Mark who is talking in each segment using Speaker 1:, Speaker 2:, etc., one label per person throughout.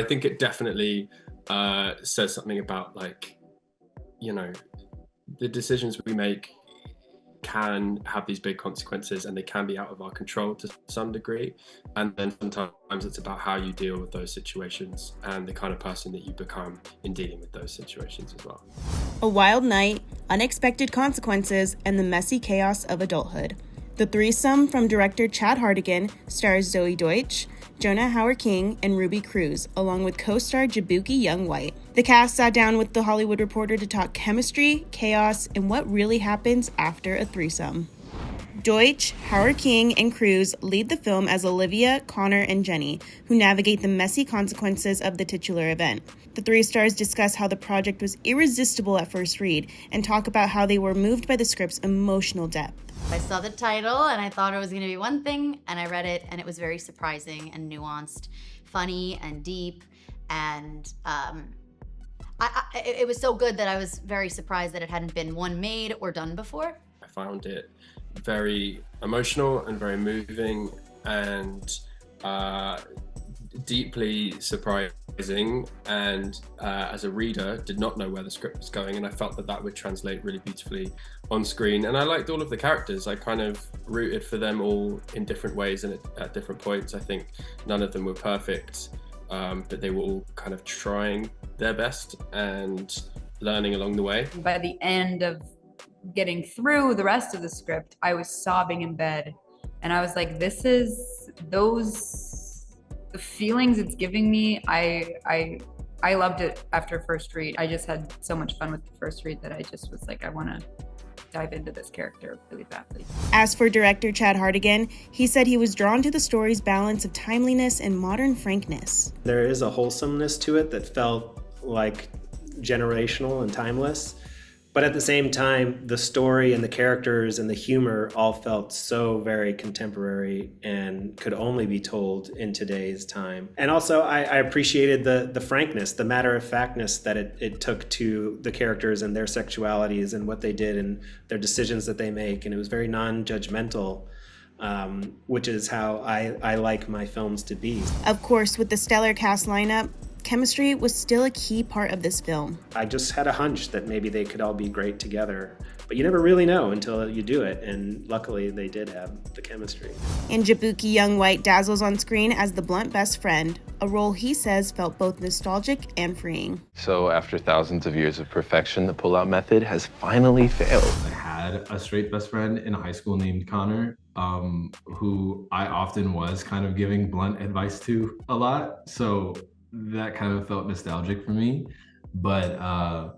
Speaker 1: I think it definitely says something about, like, you know, the decisions we make can have these big consequences, and they can be out of our control to some degree. And then sometimes it's about how you deal with those situations and the kind of person that you become in dealing with those situations as well.
Speaker 2: A wild night, unexpected consequences, and the messy chaos of adulthood. The Threesome from director Chad Hartigan stars Zoey Deutch, Jonah Hauer-King, and Ruby Cruz, along with co-star Jaboukie Young-White. The cast sat down with The Hollywood Reporter to talk chemistry, chaos, and what really happens after a threesome. Deutch, Hauer-King, and Cruz lead the film as Olivia, Connor, and Jenny, who navigate the messy consequences of the titular event. The three stars discuss how the project was irresistible at first read and talk about how they were moved by the script's emotional depth.
Speaker 3: I saw the title and I thought it was going to be one thing, and I read it and it was very surprising and nuanced, funny and deep, and it was so good that I was very surprised that it hadn't been one made or done before.
Speaker 1: I found it very emotional and very moving and deeply surprising, and as a reader did not know where the script was going, and I felt that that would translate really beautifully on screen. And I liked all of the characters. I kind of rooted for them all in different ways and at different points. I think none of them were perfect, but they were all kind of trying their best and learning along the way.
Speaker 4: By the end of getting through the rest of the script, I was sobbing in bed, and I was like, this is the feelings it's giving me. I loved it after first read. I just had so much fun with the first read that I just was like, I want to dive into this character really badly.
Speaker 2: As for director Chad Hartigan, he said he was drawn to the story's balance of timeliness and modern frankness.
Speaker 5: There is a wholesomeness to it that felt like generational and timeless. But at the same time, the story and the characters and the humor all felt so very contemporary and could only be told in today's time. And also, I appreciated the frankness, the matter-of-factness that it took to the characters and their sexualities and what they did and their decisions that they make. And it was very non-judgmental, which is how I like my films to be.
Speaker 2: Of course, with the stellar cast lineup, chemistry was still a key part of this film.
Speaker 5: I just had a hunch that maybe they could all be great together, but you never really know until you do it, and luckily they did have the chemistry.
Speaker 2: And Jaboukie Young-White dazzles on screen as the blunt best friend, a role he says felt both nostalgic and freeing.
Speaker 6: So after thousands of years of perfection, the pull-out method has finally failed.
Speaker 7: I had a straight best friend in high school named Connor, who I often was kind of giving blunt advice to a lot. So that kind of felt nostalgic for me. But I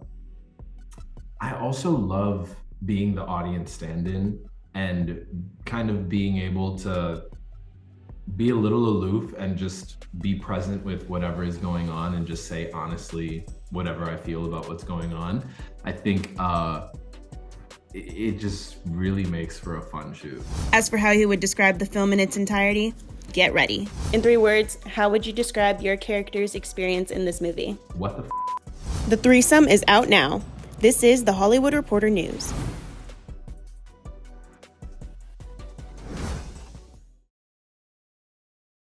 Speaker 7: also love being the audience stand-in and kind of being able to be a little aloof and just be present with whatever is going on and just say honestly whatever I feel about what's going on. I think it just really makes for a fun shoot.
Speaker 2: As for how he would describe the film in its entirety, get ready. In 3 words, how would you describe your character's experience in this movie?
Speaker 7: What the f?
Speaker 2: The Threesome is out now. This is The Hollywood Reporter News.